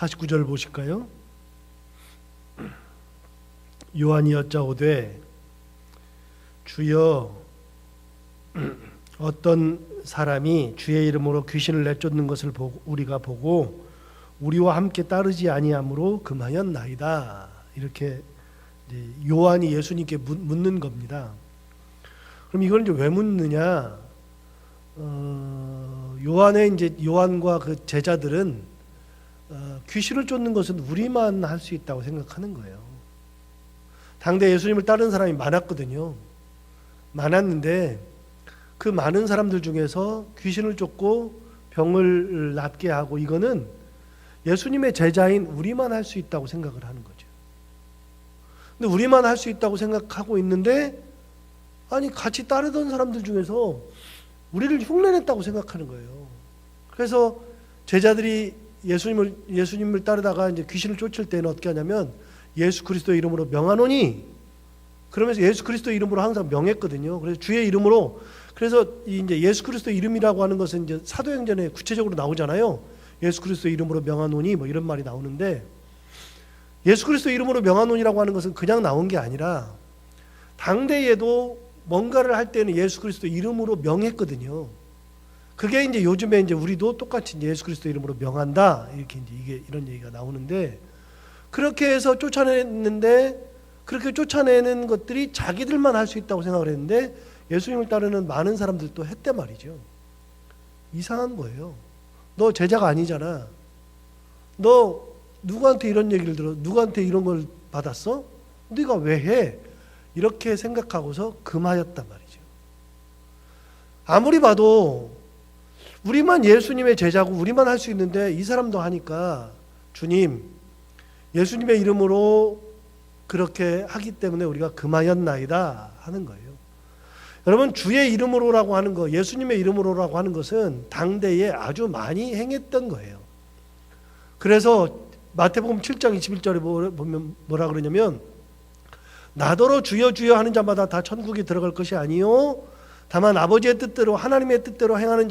49절 보실까요? 요한이 여짜오되 주여 어떤 사람이 주의 이름으로 귀신을 내쫓는 것을 우리가 보고 우리와 함께 따르지 아니함으로 금하였나이다. 이렇게 요한이 예수님께 묻는 겁니다. 그럼 이걸 이제 왜 묻느냐? 요한과 그 제자들은 귀신을 쫓는 것은 우리만 할 수 있다고 생각하는 거예요. 당대 예수님을 따르는 사람이 많았거든요. 많았는데 그 많은 사람들 중에서 귀신을 쫓고 병을 낫게 하고 이거는 예수님의 제자인 우리만 할 수 있다고 생각을 하는 거죠. 근데 우리만 할 수 있다고 생각하고 있는데 아니 같이 따르던 사람들 중에서 우리를 흉내냈다고 생각하는 거예요. 그래서 제자들이 예수님을 따르다가 이제 귀신을 쫓을 때는 어떻게 하냐면 예수 그리스도의 이름으로 명하노니 그러면서 예수 그리스도의 이름으로 항상 명했거든요. 그래서 주의 이름으로 그래서 이제 예수 그리스도의 이름이라고 하는 것은 이제 사도행전에 구체적으로 나오잖아요. 예수 그리스도의 이름으로 명하노니 뭐 이런 말이 나오는데 예수 그리스도의 이름으로 명하노니라고 하는 것은 그냥 나온 게 아니라 당대에도 뭔가를 할 때는 예수 그리스도 이름으로 명했거든요. 그게 이제 요즘에 이제 우리도 똑같이 이제 예수 그리스도 이름으로 명한다 이렇게 이제 이게 이런 얘기가 나오는데 그렇게 해서 쫓아냈는데 그렇게 쫓아내는 것들이 자기들만 할 수 있다고 생각을 했는데 예수님을 따르는 많은 사람들도 했단 말이죠. 이상한 거예요. 너 제자가 아니잖아. 너 누구한테 이런 얘기를 들어? 누구한테 이런 걸 받았어? 네가 왜 해? 이렇게 생각하고서 금하였단 말이죠. 아무리 봐도 우리만 예수님의 제자고 우리만 할 수 있는데 이 사람도 하니까 주님 예수님의 이름으로 그렇게 하기 때문에 우리가 금하였나이다 하는 거예요. 여러분 주의 이름으로라고 하는 거 예수님의 이름으로라고 하는 것은 당대에 아주 많이 행했던 거예요. 그래서 마태복음 7장 21절에 보면 뭐라 그러냐면 나더러 주여 주여 하는 자마다 다 천국에 들어갈 것이 아니요 다만 아버지의 뜻대로 하나님의 뜻대로 행하는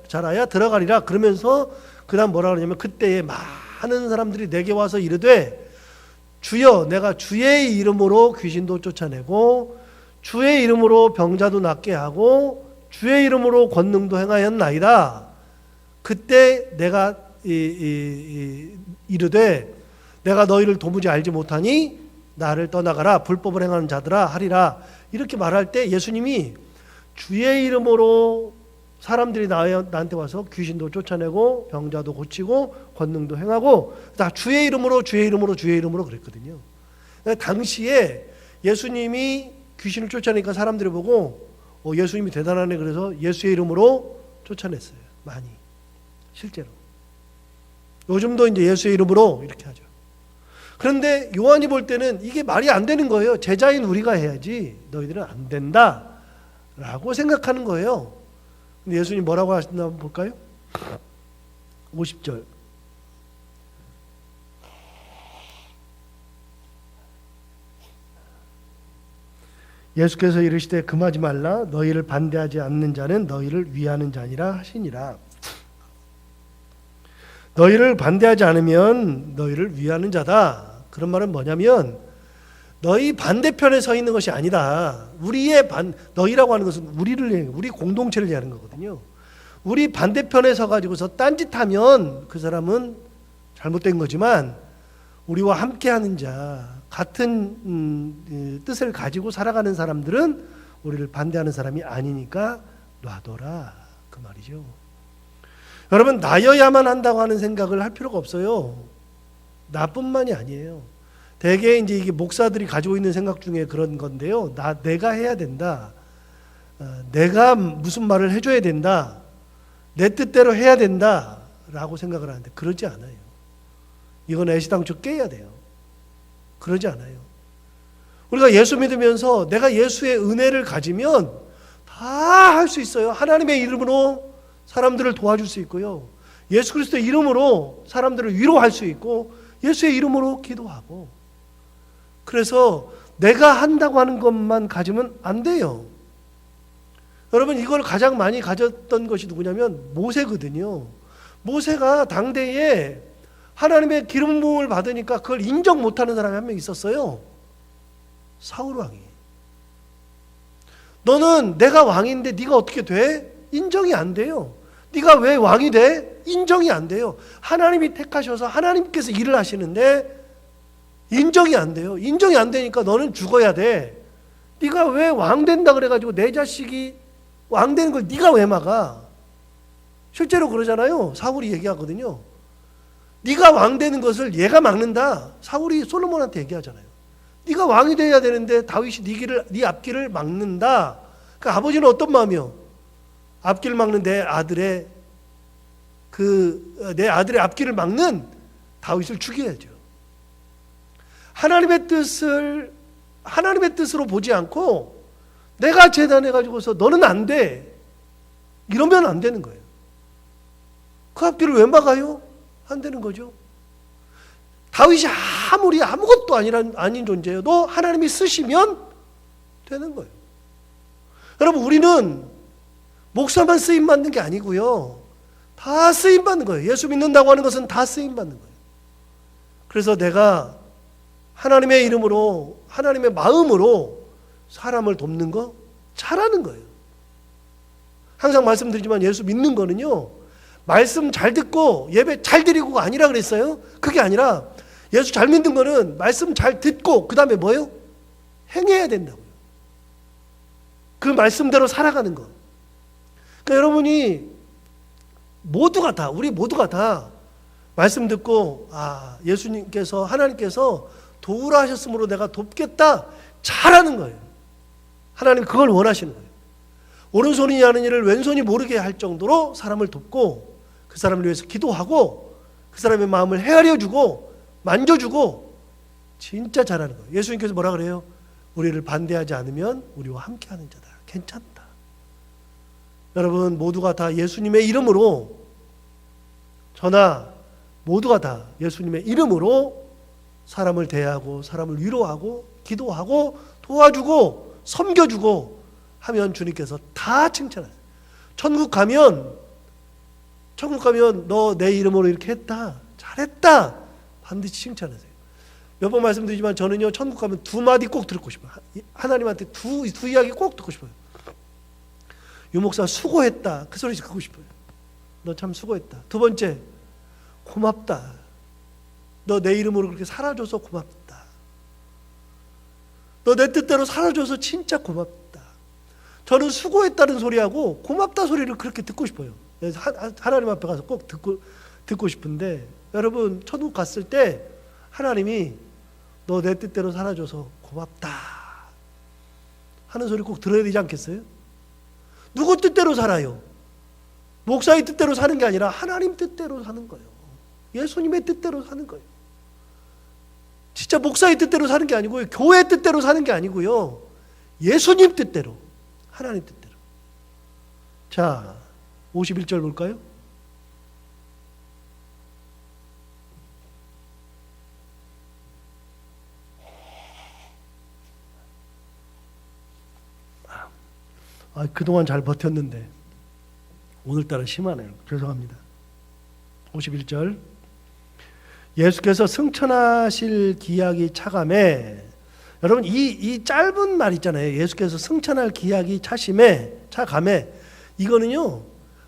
자라야 들어가리라. 그러면서 그 다음 뭐라 그러냐면 그때에 많은 사람들이 내게 와서 이르되 주여 내가 주의 이름으로 귀신도 쫓아내고 주의 이름으로 병자도 낫게 하고 주의 이름으로 권능도 행하였나이다. 그때 내가 이르되 내가 너희를 도무지 알지 못하니 나를 떠나가라 불법을 행하는 자들아 하리라. 이렇게 말할 때 예수님이 주의 이름으로 사람들이 나한테 와서 귀신도 쫓아내고 병자도 고치고 권능도 행하고 다 주의 이름으로 주의 이름으로 주의 이름으로 그랬거든요. 당시에 예수님이 귀신을 쫓아내니까 사람들이 보고 예수님이 대단하네 그래서 예수의 이름으로 쫓아냈어요. 많이 실제로. 요즘도 이제 예수의 이름으로 이렇게 하죠. 그런데 요한이 볼 때는 이게 말이 안 되는 거예요. 제자인 우리가 해야지 너희들은 안 된다 라고 생각하는 거예요. 근데 예수님 뭐라고 하시나 볼까요? 50절 예수께서 이르시되 금하지 말라 너희를 반대하지 않는 자는 너희를 위하는 자니라 하시니라. 너희를 반대하지 않으면 너희를 위하는 자다. 그런 말은 뭐냐면 너희 반대편에 서 있는 것이 아니다. 너희라고 하는 것은 우리 공동체를 얘기하는 거거든요. 우리 반대편에 서 가지고서 딴짓하면 그 사람은 잘못된 거지만 우리와 함께하는 자, 같은 뜻을 가지고 살아가는 사람들은 우리를 반대하는 사람이 아니니까 놔둬라 그 말이죠. 여러분 나여야만 한다고 하는 생각을 할 필요가 없어요. 나뿐만이 아니에요. 대개 이제 이게 목사들이 가지고 있는 생각 중에 그런 건데요. 내가 해야 된다. 내가 무슨 말을 해줘야 된다. 내 뜻대로 해야 된다라고 생각을 하는데 그러지 않아요. 이건 애시당초 깨야 돼요. 그러지 않아요. 우리가 예수 믿으면서 내가 예수의 은혜를 가지면 다 할 수 있어요. 하나님의 이름으로 사람들을 도와줄 수 있고요. 예수 그리스도의 이름으로 사람들을 위로할 수 있고 예수의 이름으로 기도하고 그래서 내가 한다고 하는 것만 가지면 안 돼요. 여러분 이걸 가장 많이 가졌던 것이 누구냐면 모세거든요. 모세가 당대에 하나님의 기름 부음을 받으니까 그걸 인정 못하는 사람이 한 명 있었어요. 사울 왕이. 너는 내가 왕인데 네가 어떻게 돼? 인정이 안 돼요. 네가 왜 왕이 돼? 인정이 안 돼요. 하나님이 택하셔서 하나님께서 일을 하시는데 인정이 안 돼요. 인정이 안 되니까 너는 죽어야 돼. 네가 왜 왕 된다 그래가지고 내 자식이 왕 되는 걸 네가 왜 막아? 실제로 그러잖아요. 사울이 얘기하거든요. 네가 왕 되는 것을 얘가 막는다. 사울이 솔로몬한테 얘기하잖아요. 네가 왕이 돼야 되는데 다윗이 네 앞길을 막는다. 그러니까 아버지는 어떤 마음이요? 앞길 막는 내 아들의 앞길을 막는 다윗을 죽여야죠. 하나님의 뜻으로 보지 않고 내가 재단해 가지고서 너는 안 돼. 이러면 안 되는 거예요. 그 앞길을 왜 막아요? 안 되는 거죠. 다윗이 아무리 아무것도 아닌 존재여도 하나님이 쓰시면 되는 거예요. 여러분, 우리는 목사만 쓰임 받는 게 아니고요. 다 쓰임 받는 거예요. 예수 믿는다고 하는 것은 다 쓰임 받는 거예요. 그래서 내가 하나님의 이름으로, 하나님의 마음으로 사람을 돕는 거 잘하는 거예요. 항상 말씀드리지만 예수 믿는 거는요, 말씀 잘 듣고 예배 잘 드리고가 아니라 그랬어요. 그게 아니라 예수 잘 믿는 거는 말씀 잘 듣고 그 다음에 뭐예요? 행해야 된다고요. 그 말씀대로 살아가는 거. 그러니까 여러분이 우리 모두가 다 말씀 듣고 예수님께서, 하나님께서 도우라 하셨으므로 내가 돕겠다, 잘하는 거예요. 하나님 그걸 원하시는 거예요. 오른손이 하는 일을 왼손이 모르게 할 정도로 사람을 돕고 그 사람을 위해서 기도하고 그 사람의 마음을 헤아려주고 만져주고 진짜 잘하는 거예요. 예수님께서 뭐라 그래요? 우리를 반대하지 않으면 우리와 함께하는 자다. 괜찮다. 여러분 모두가 다 예수님의 이름으로, 저나 모두가 다 예수님의 이름으로 사람을 대하고 사람을 위로하고 기도하고 도와주고 섬겨주고 하면 주님께서 다 칭찬하세요. 천국 가면 너 내 이름으로 이렇게 했다, 잘했다, 반드시 칭찬하세요. 몇 번 말씀드리지만 저는요, 천국 가면 두 마디 꼭 듣고 싶어요. 하나님한테 두 이야기 꼭 듣고 싶어요. 유 목사 수고했다, 그 소리 듣고 싶어요. 너 참 수고했다. 두 번째, 고맙다. 너 내 이름으로 그렇게 살아줘서 고맙다. 너 내 뜻대로 살아줘서 진짜 고맙다. 저는 수고했다는 소리하고 고맙다 소리를 그렇게 듣고 싶어요. 하나님 앞에 가서 꼭 듣고 싶은데, 여러분 천국 갔을 때 하나님이 너 내 뜻대로 살아줘서 고맙다 하는 소리 꼭 들어야 되지 않겠어요? 누구 뜻대로 살아요? 목사의 뜻대로 사는 게 아니라 하나님 뜻대로 사는 거예요. 예수님의 뜻대로 사는 거예요. 진짜 목사의 뜻대로 사는 게 아니고요, 교회 뜻대로 사는 게 아니고요, 예수님 뜻대로, 하나님 뜻대로. 자, 51절 볼까요? 그동안 잘 버텼는데 오늘따라 심하네요. 죄송합니다. 51절. 예수께서 승천하실 기약이 차감에, 여러분 이 짧은 말 있잖아요. 예수께서 승천할 기약이 차감에, 이거는요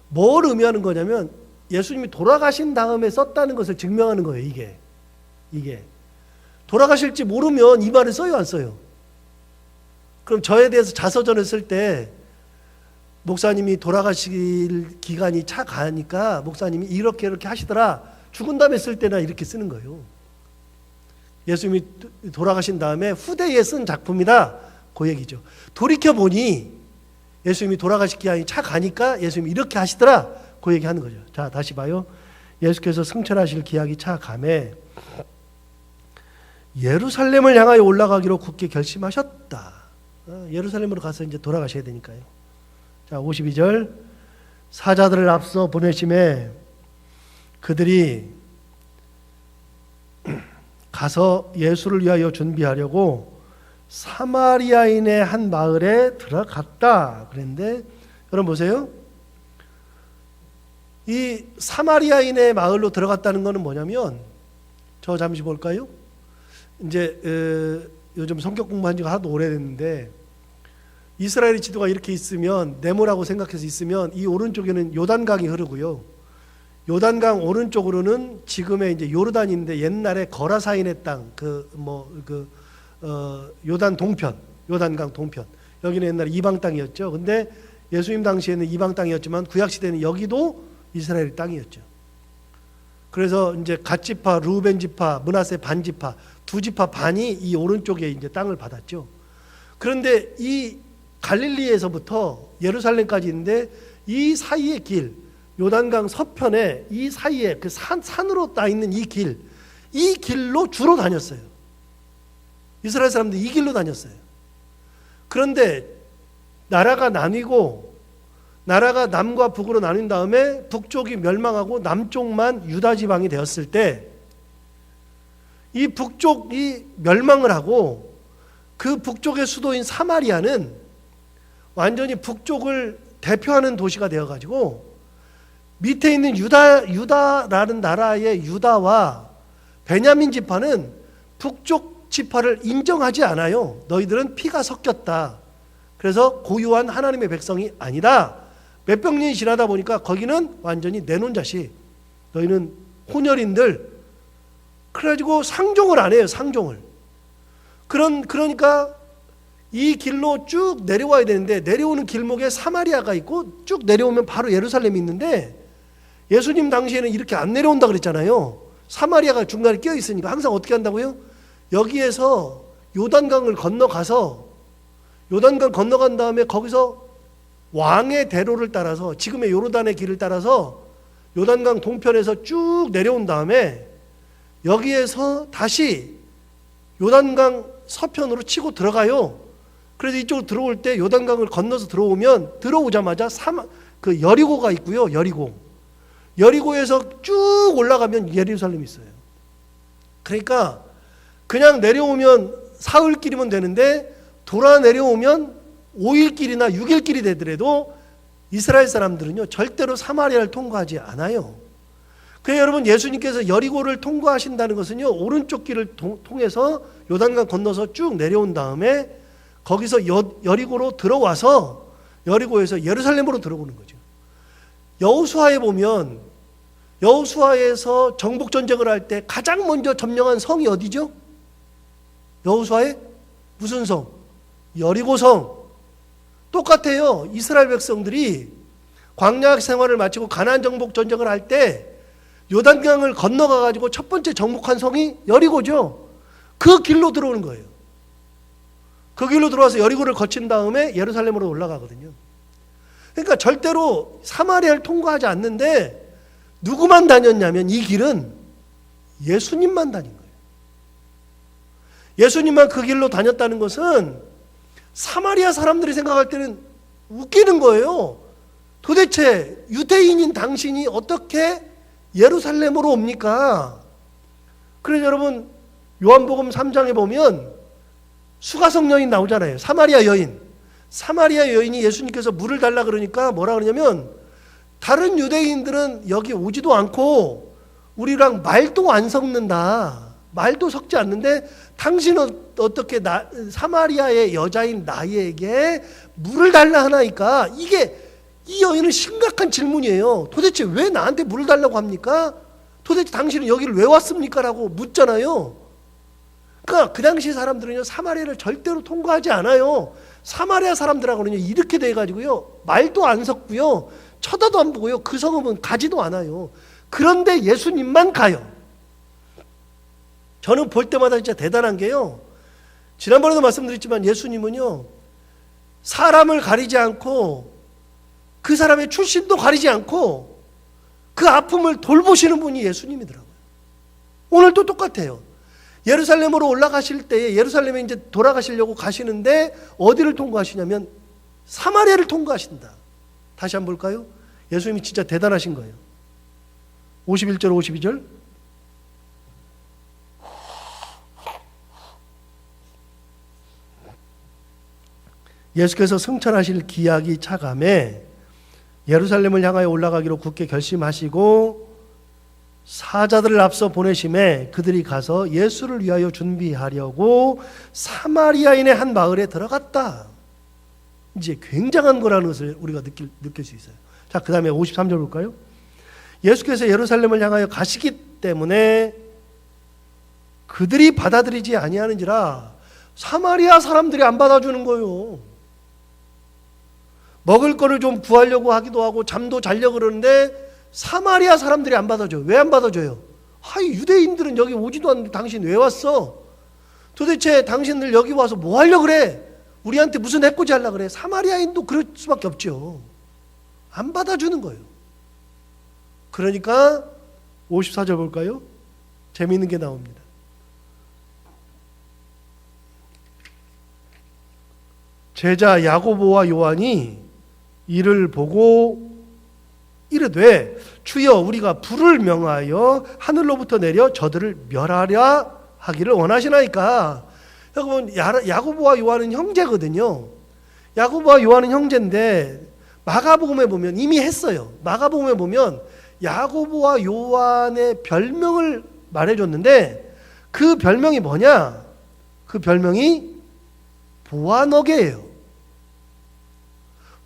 뭘 의미하는 거냐면 예수님이 돌아가신 다음에 썼다는 것을 증명하는 거예요. 이게 돌아가실지 모르면 이 말을 써요, 안 써요? 그럼 저에 대해서 자서전을 쓸 때 목사님이 돌아가실 기간이 차가니까 목사님이 이렇게 하시더라, 죽은 다음에 쓸 때나 이렇게 쓰는 거예요. 예수님이 돌아가신 다음에 후대에 쓴 작품이다, 그 얘기죠. 돌이켜보니 예수님이 돌아가실 기간이 차가니까 예수님이 이렇게 하시더라, 그 얘기하는 거죠. 자, 다시 봐요. 예수께서 승천하실 기약이 차감에 예루살렘을 향하여 올라가기로 굳게 결심하셨다. 예루살렘으로 가서 이제 돌아가셔야 되니까요. 자, 52절. 사자들을 앞서 보내심에 그들이 가서 예수를 위하여 준비하려고 사마리아인의 한 마을에 들어갔다 그랬는데, 여러분 보세요. 이 사마리아인의 마을로 들어갔다는 것은 뭐냐면 저 잠시 볼까요? 이제 요즘 성격 공부한 지가 하도 오래됐는데 이스라엘의 지도가 이렇게 있으면 네모라고 생각해서 있으면 이 오른쪽에는 요단강이 흐르고요. 요단강 오른쪽으로는 지금의 이제 요르단인데 옛날에 거라사인의 땅 요단 동편, 요단강 동편. 여기는 옛날에 이방 땅이었죠. 근데 예수님 당시에는 이방 땅이었지만 구약 시대는 여기도 이스라엘 땅이었죠. 그래서 이제 갓지파, 루벤 지파, 므낫세 반 지파, 두 지파 반이 이 오른쪽에 이제 땅을 받았죠. 그런데 이 갈릴리에서부터 예루살렘까지 있는데 이 사이의 길, 요단강 서편에 이 사이에 그 산으로 따 있는 이 길로 주로 다녔어요. 이스라엘 사람들이 이 길로 다녔어요. 그런데 나라가 나뉘고 나라가 남과 북으로 나뉜 다음에 북쪽이 멸망하고 남쪽만 유다 지방이 되었을 때 이 북쪽이 멸망을 하고 그 북쪽의 수도인 사마리아는 완전히 북쪽을 대표하는 도시가 되어가지고 밑에 있는 유다라는 나라의 유다와 베냐민 지파는 북쪽 지파를 인정하지 않아요. 너희들은 피가 섞였다. 그래서 고유한 하나님의 백성이 아니다. 몇백 년이 지나다 보니까 거기는 완전히 내놓은 자식, 너희는 혼혈인들. 그래가지고 상종을 안 해요. 상종을. 그러니까 이 길로 쭉 내려와야 되는데 내려오는 길목에 사마리아가 있고 쭉 내려오면 바로 예루살렘이 있는데 예수님 당시에는 이렇게 안 내려온다 그랬잖아요. 사마리아가 중간에 끼어 있으니까 항상 어떻게 한다고요? 여기에서 요단강을 건너가서 요단강 건너간 다음에 거기서 왕의 대로를 따라서 지금의 요르단의 길을 따라서 요단강 동편에서 쭉 내려온 다음에 여기에서 다시 요단강 서편으로 치고 들어가요. 그래서 이쪽으로 들어올 때 요단강을 건너서 들어오자마자 그 여리고가 있고요. 여리고에서 쭉 올라가면 예루살렘이 있어요. 그러니까 그냥 내려오면 사흘길이면 되는데 돌아 내려오면 5일길이나 6일길이 되더라도 이스라엘 사람들은요 절대로 사마리아를 통과하지 않아요. 그래서 여러분 예수님께서 여리고를 통과하신다는 것은요 오른쪽 길을 통해서 요단강 건너서 쭉 내려온 다음에 거기서 여리고로 들어와서 여리고에서 예루살렘으로 들어오는 거죠. 여호수아에 보면 여호수아에서 정복 전쟁을 할 때 가장 먼저 점령한 성이 어디죠? 여호수아의 무슨 성? 여리고성. 똑같아요. 이스라엘 백성들이 광야 생활을 마치고 가나안 정복 전쟁을 할 때 요단강을 건너가 가지고 첫 번째 정복한 성이 여리고죠. 그 길로 들어오는 거예요. 그 길로 들어와서 여리고를 거친 다음에 예루살렘으로 올라가거든요. 그러니까 절대로 사마리아를 통과하지 않는데 누구만 다녔냐면 이 길은 예수님만 다닌 거예요. 예수님만 그 길로 다녔다는 것은 사마리아 사람들이 생각할 때는 웃기는 거예요. 도대체 유대인인 당신이 어떻게 예루살렘으로 옵니까? 그래서 여러분 요한복음 3장에 보면 수가성 여인 나오잖아요. 사마리아 여인. 사마리아 여인이 예수님께서 물을 달라 그러니까 뭐라 그러냐면 다른 유대인들은 여기 오지도 않고 우리랑 말도 안 섞는다. 말도 섞지 않는데 당신은 어떻게 사마리아의 여자인 나에게 물을 달라 하나이까? 이 여인은 심각한 질문이에요. 도대체 왜 나한테 물을 달라고 합니까? 도대체 당신은 여기를 왜 왔습니까? 라고 묻잖아요. 그러니까 그 당시 사람들은요 사마리아를 절대로 통과하지 않아요. 사마리아 사람들하고는요 이렇게 돼가지고요 말도 안 섞고요 쳐다도 안 보고요 그 성읍은 가지도 않아요. 그런데 예수님만 가요. 저는 볼 때마다 진짜 대단한 게요, 지난번에도 말씀드렸지만 예수님은요 사람을 가리지 않고 그 사람의 출신도 가리지 않고 그 아픔을 돌보시는 분이 예수님이더라고요. 오늘도 똑같아요. 예루살렘으로 올라가실 때에 예루살렘에 이제 돌아가시려고 가시는데 어디를 통과하시냐면 사마리아를 통과하신다. 다시 한번 볼까요? 예수님이 진짜 대단하신 거예요. 51절 52절 예수께서 승천하실 기약이 차감해 예루살렘을 향하여 올라가기로 굳게 결심하시고 사자들을 앞서 보내심에 그들이 가서 예수를 위하여 준비하려고 사마리아인의 한 마을에 들어갔다. 이제 굉장한 거라는 것을 우리가 느낄 수 있어요. 자, 그 다음에 53절 볼까요? 예수께서 예루살렘을 향하여 가시기 때문에 그들이 받아들이지 아니하는지라. 사마리아 사람들이 안 받아주는 거예요. 먹을 거를 좀 구하려고 하기도 하고 잠도 자려고 그러는데 사마리아 사람들이 안 받아줘요. 왜 안 받아줘요? 유대인들은 여기 오지도 않는데 당신 왜 왔어? 도대체 당신들 여기 와서 뭐 하려고 그래? 우리한테 무슨 해코지 하려고 그래? 사마리아인도 그럴 수밖에 없죠. 안 받아주는 거예요. 그러니까 54절 볼까요? 재미있는 게 나옵니다. 제자 야고보와 요한이 이를 보고 이르되 주여 우리가 불을 명하여 하늘로부터 내려 저들을 멸하려 하기를 원하시나이까. 여러분, 야고보와 요한은 형제거든요. 야고보와 요한은 형제인데 마가복음에 보면 이미 했어요. 마가복음에 보면 야고보와 요한의 별명을 말해줬는데 그 별명이 뭐냐? 그 별명이 보아너게예요.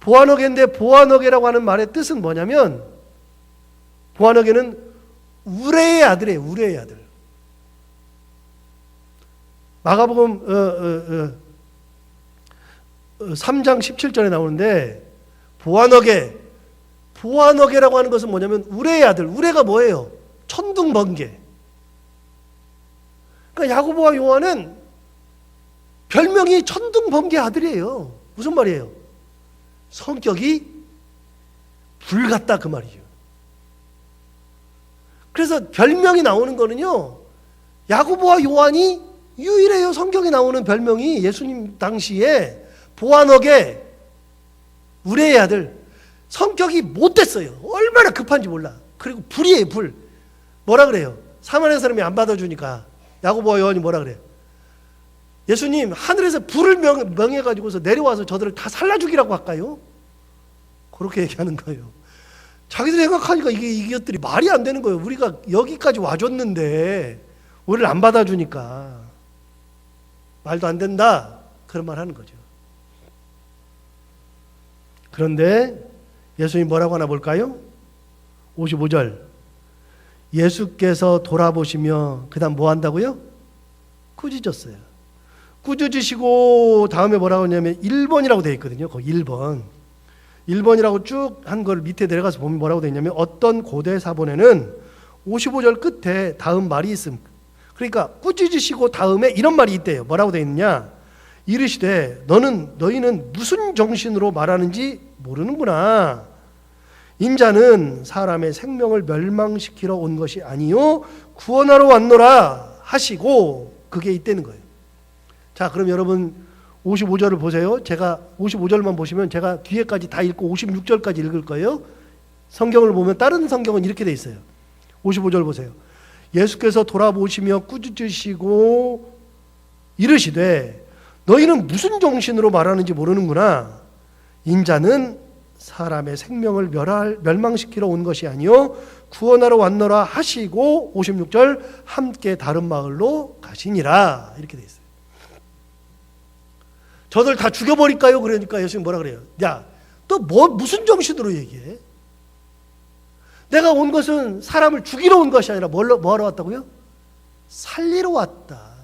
보아너게인데 보아너게라고 하는 말의 뜻은 뭐냐면 보아너게는 우레의 아들이에요. 우레의 아들. 마가복음 3장 17절에 나오는데 보아너게라고 하는 것은 뭐냐면 우레의 아들. 우레가 뭐예요? 천둥번개. 그러니까 야고보와 요한은 별명이 천둥번개 아들이에요. 무슨 말이에요? 성격이 불 같다 그 말이죠. 그래서 별명이 나오는 거는요, 야고보와 요한이 유일해요. 성경에 나오는 별명이 예수님 당시에 보아너게, 우레의 아들. 성격이 못됐어요. 얼마나 급한지 몰라. 그리고 불이에요, 불. 뭐라 그래요? 사마리아 사람이 안 받아주니까 야고보와 요한이 뭐라 그래요? 예수님, 하늘에서 불을 명해가지고서 내려와서 저들을 다 살라 죽이라고 할까요? 그렇게 얘기하는 거예요. 자기들 생각하니까 이것들이 말이 안 되는 거예요. 우리가 여기까지 와줬는데 우리를 안 받아주니까 말도 안 된다, 그런 말 하는 거죠. 그런데 예수님 뭐라고 하나 볼까요? 55절. 예수께서 돌아보시며 그 다음 뭐 한다고요? 꾸짖었어요. 꾸짖으시고 다음에 뭐라고 하냐면 1번이라고 되어 있거든요. 거기 1번. 1번이라고 쭉 한 걸 밑에 내려가서 보면 뭐라고 되어 있냐면 어떤 고대 사본에는 55절 끝에 다음 말이 있습니다. 그러니까 꾸짖으시고 다음에 이런 말이 있대요. 뭐라고 되어 있느냐? 이르시되 너희는 무슨 정신으로 말하는지 모르는구나. 인자는 사람의 생명을 멸망시키러 온 것이 아니요 구원하러 왔노라 하시고, 그게 있다는 거예요. 자, 그럼 여러분 55절을 보세요. 제가 55절만 보시면 제가 뒤에까지 다 읽고 56절까지 읽을 거예요. 성경을 보면 다른 성경은 이렇게 돼 있어요. 55절 보세요. 예수께서 돌아보시며 꾸짖으시고 이르시되 너희는 무슨 정신으로 말하는지 모르는구나. 인자는 사람의 생명을 멸망시키러 온 것이 아니요 구원하러 왔노라 하시고 56절 함께 다른 마을로 가시니라, 이렇게 돼 있어요. 저들 다 죽여버릴까요? 그러니까 예수님 뭐라 그래요? 야, 또 무슨 정신으로 얘기해? 내가 온 것은 사람을 죽이러 온 것이 아니라 뭐하러 왔다고요? 살리러 왔다.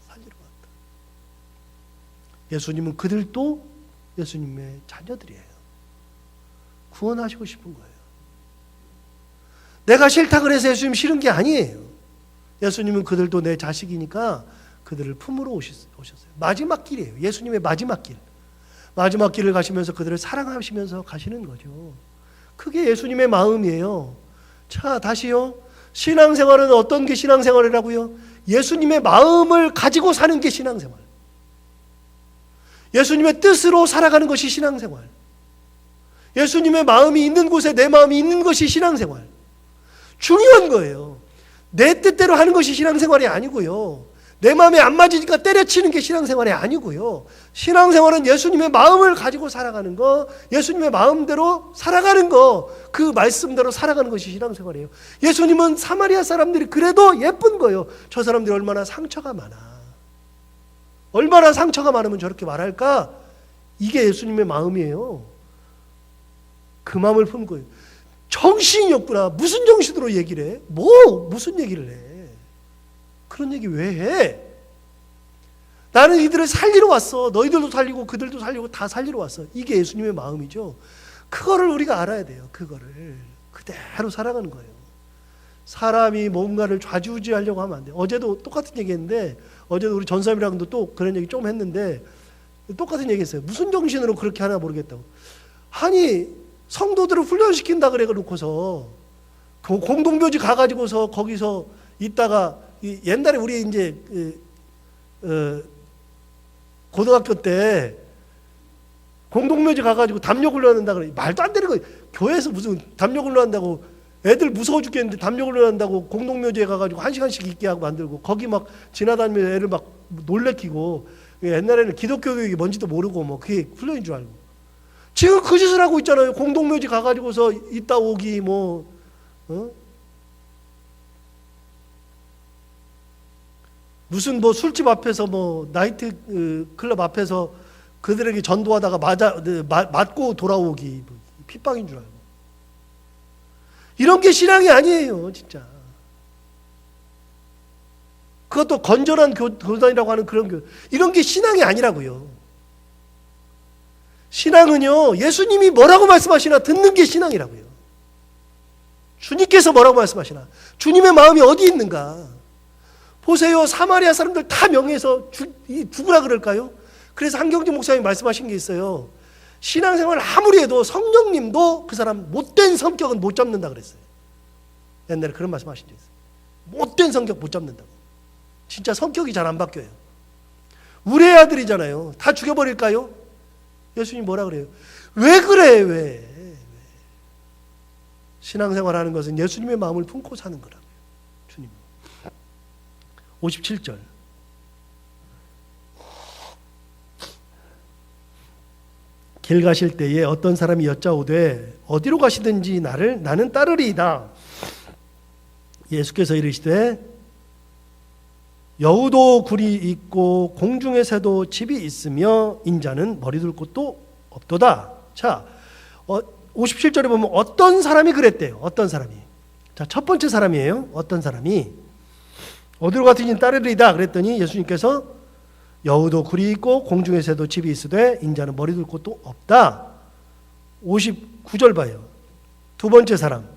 살리러 왔다. 예수님은 그들도 예수님의 자녀들이에요. 구원하시고 싶은 거예요. 내가 싫다 그래서 예수님 싫은 게 아니에요. 예수님은 그들도 내 자식이니까 그들을 품으러 오셨어요. 마지막 길이에요. 예수님의 마지막 길. 마지막 길을 가시면서 그들을 사랑하시면서 가시는 거죠. 그게 예수님의 마음이에요. 자, 다시요. 신앙생활은 어떤 게 신앙생활이라고요? 예수님의 마음을 가지고 사는 게 신앙생활. 예수님의 뜻으로 살아가는 것이 신앙생활. 예수님의 마음이 있는 곳에 내 마음이 있는 것이 신앙생활. 중요한 거예요. 내 뜻대로 하는 것이 신앙생활이 아니고요. 내 마음에 안 맞으니까 때려치는 게 신앙생활이 아니고요. 신앙생활은 예수님의 마음을 가지고 살아가는 거, 예수님의 마음대로 살아가는 거, 그 말씀대로 살아가는 것이 신앙생활이에요. 예수님은 사마리아 사람들이 그래도 예쁜 거예요. 저 사람들이 얼마나 상처가 많아. 얼마나 상처가 많으면 저렇게 말할까? 이게 예수님의 마음이에요. 그 마음을 품 거예요. 정신이 없구나. 무슨 정신으로 얘기를 해? 무슨 얘기를 해? 그런 얘기 왜 해? 나는 이들을 살리러 왔어. 너희들도 살리고 그들도 살리고 다 살리러 왔어. 이게 예수님의 마음이죠. 그거를 우리가 알아야 돼요. 그거를 그대로 살아가는 거예요. 사람이 뭔가를 좌지우지하려고 하면 안 돼요. 어제도 똑같은 얘기했는데, 어제도 우리 전사님이랑도 또 그런 얘기 좀 했는데 똑같은 얘기했어요. 무슨 정신으로 그렇게 하나 모르겠다고. 아니 성도들을 훈련시킨다 그래 놓고서 그 공동묘지 가가지고서 거기서 있다가, 옛날에 우리 이제 고등학교 때 공동묘지 가가지고 담요 훈련한다 그래. 말도 안 되는 거예요. 교회에서 무슨 담요 훈련한다고, 애들 무서워 죽겠는데 담요 훈련한다고 공동묘지에 가가지고 1시간씩 있게 하고 만들고, 거기 막 지나다니면서 애를 막 놀래키고, 옛날에는 기독교 교육이 뭔지도 모르고 뭐 그게 훈련인 줄 알고. 지금 그 짓을 하고 있잖아요. 공동묘지 가가지고서 있다 오기 무슨 뭐 술집 앞에서 뭐 나이트 클럽 앞에서 그들에게 전도하다가 맞고 돌아오기, 핍박인 줄 알고. 이런 게 신앙이 아니에요, 진짜. 그것도 건전한 교단이라고 하는 그런 교회. 이런 게 신앙이 아니라고요. 신앙은요, 예수님이 뭐라고 말씀하시나 듣는 게 신앙이라고요. 주님께서 뭐라고 말씀하시나, 주님의 마음이 어디 있는가. 보세요, 사마리아 사람들 다 명예해서 죽으라 그럴까요? 그래서 한경진 목사님이 말씀하신 게 있어요. 신앙생활을 아무리 해도 성령님도 그 사람 못된 성격은 못 잡는다 그랬어요. 옛날에 그런 말씀하신 적 있어요. 못된 성격 못 잡는다고. 진짜 성격이 잘 안 바뀌어요. 우리의 아들이잖아요. 다 죽여버릴까요? 예수님 뭐라 그래요? 왜 그래? 왜? 신앙생활하는 것은 예수님의 마음을 품고 사는 거라고요. 주님. 57절. 길 가실 때에 어떤 사람이 여짜오되 어디로 가시든지 나는 따르리이다. 예수께서 이르시되 여우도 굴이 있고 공중의 새도 집이 있으며 인자는 머리 둘 곳도 없도다. 자, 57절에 보면 어떤 사람이 그랬대요. 어떤 사람이. 자, 첫 번째 사람이에요. 어떤 사람이 어디로 가든지 따르리이다 그랬더니 예수님께서 여우도 굴이 있고 공중의 새도 집이 있으되 인자는 머리 둘 곳도 없다. 59절 봐요. 두 번째 사람.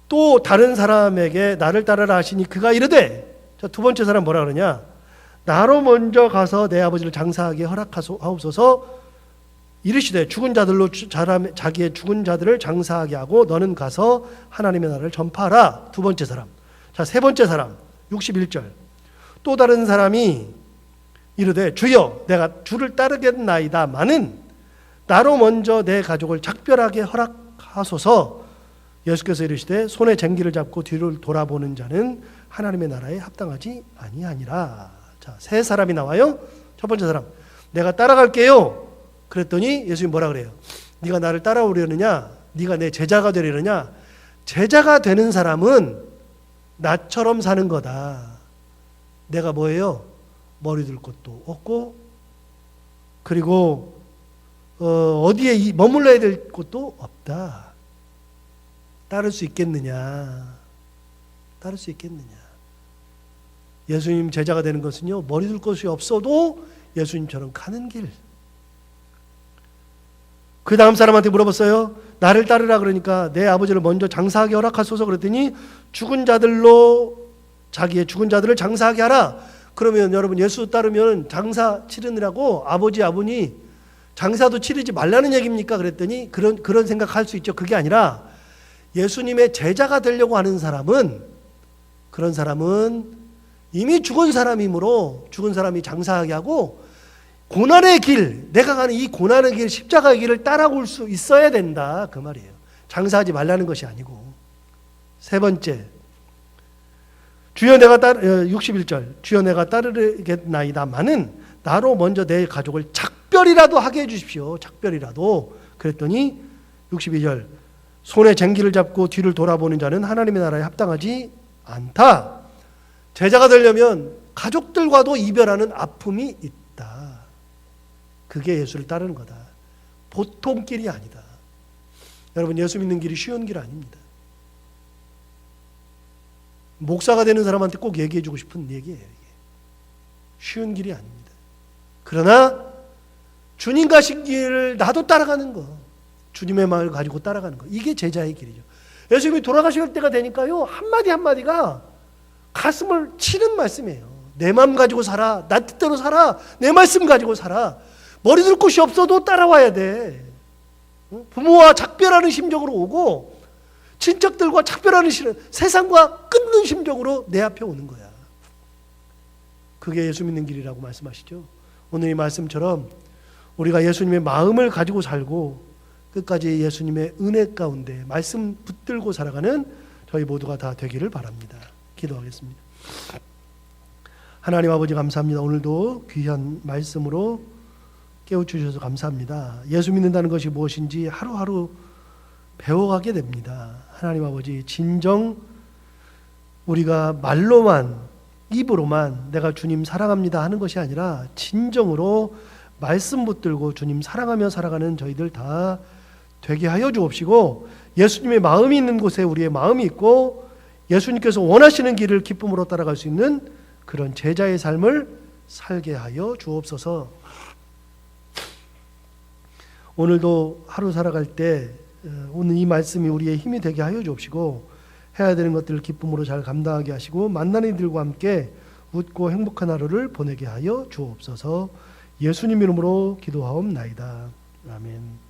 또 다른 사람에게 나를 따르라 하시니 그가 이르되, 자, 두 번째 사람 뭐라 그러냐? 나로 먼저 가서 내 아버지를 장사하게 허락하옵소서. 이르시되 죽은 자들로 자기의 죽은 자들을 장사하게 하고 너는 가서 하나님의 나라를 전파하라. 두 번째 사람. 자, 세 번째 사람 61절. 또 다른 사람이 이르되 주여 내가 주를 따르겠나이다마는 나로 먼저 내 가족을 작별하게 허락하소서. 예수께서 이르시되 손에 쟁기를 잡고 뒤를 돌아보는 자는 하나님의 나라에 합당하지 아니하니라. 자, 세 사람이 나와요. 첫 번째 사람, 내가 따라갈게요. 그랬더니 예수님 뭐라 그래요? 네가 나를 따라오려느냐? 네가 내 제자가 되려느냐? 제자가 되는 사람은 나처럼 사는 거다. 내가 뭐예요? 머리 둘 곳도 없고, 그리고 어디에 머물러야 될 곳도 없다. 따를 수 있겠느냐? 따를 수 있겠느냐? 예수님 제자가 되는 것은요, 머리 둘 곳이 없어도 예수님처럼 가는 길. 그 다음 사람한테 물어봤어요. 나를 따르라 그러니까 내 아버지를 먼저 장사하게 허락하소서 그랬더니 죽은 자들로 자기의 죽은 자들을 장사하게 하라. 그러면 여러분 예수 따르면 장사 치르느라고 아버니 장사도 치르지 말라는 얘기입니까? 그랬더니 그런 생각할 수 있죠. 그게 아니라 예수님의 제자가 되려고 하는 사람은, 그런 사람은 이미 죽은 사람이므로 죽은 사람이 장사하게 하고 고난의 길, 내가 가는 이 고난의 길, 십자가의 길을 따라올 수 있어야 된다 그 말이에요. 장사하지 말라는 것이 아니고. 세 번째, 주여 내가 61절 주여 내가 따르겠나이다마는 나로 먼저 내 가족을 작별이라도 하게 해주십시오. 작별이라도. 그랬더니 62절 손에 쟁기를 잡고 뒤를 돌아보는 자는 하나님의 나라에 합당하지 않다. 제자가 되려면 가족들과도 이별하는 아픔이 있다. 그게 예수를 따르는 거다. 보통 길이 아니다. 여러분, 예수 믿는 길이 쉬운 길 아닙니다. 목사가 되는 사람한테 꼭 얘기해 주고 싶은 얘기예요. 이게. 쉬운 길이 아닙니다. 그러나 주님 가신 길을 나도 따라가는 거, 주님의 마음을 가지고 따라가는 거, 이게 제자의 길이죠. 예수님이 돌아가실 때가 되니까요, 한마디 한마디가 가슴을 치는 말씀이에요. 내 마음 가지고 살아, 나 뜻대로 살아, 내 말씀 가지고 살아. 머리 둘 곳이 없어도 따라와야 돼. 부모와 작별하는 심정으로 오고 친척들과 작별하는 세상과 끊는 심정으로 내 앞에 오는 거야. 그게 예수 믿는 길이라고 말씀하시죠. 오늘 이 말씀처럼 우리가 예수님의 마음을 가지고 살고 끝까지 예수님의 은혜 가운데 말씀 붙들고 살아가는 저희 모두가 다 되기를 바랍니다. 기도하겠습니다. 하나님 아버지 감사합니다. 오늘도 귀한 말씀으로 깨워주셔서 감사합니다. 예수 믿는다는 것이 무엇인지 하루하루 배워가게 됩니다. 하나님 아버지, 진정 우리가 말로만, 입으로만 내가 주님 사랑합니다 하는 것이 아니라 진정으로 말씀 붙들고 주님 사랑하며 살아가는 저희들 다 되게 하여 주옵시고, 예수님의 마음이 있는 곳에 우리의 마음이 있고 예수님께서 원하시는 길을 기쁨으로 따라갈 수 있는 그런 제자의 삶을 살게 하여 주옵소서. 오늘도 하루 살아갈 때 오늘 이 말씀이 우리의 힘이 되게 하여 주옵시고, 해야 되는 것들을 기쁨으로 잘 감당하게 하시고 만나는 이들과 함께 웃고 행복한 하루를 보내게 하여 주옵소서. 예수님 이름으로 기도하옵나이다. 아멘.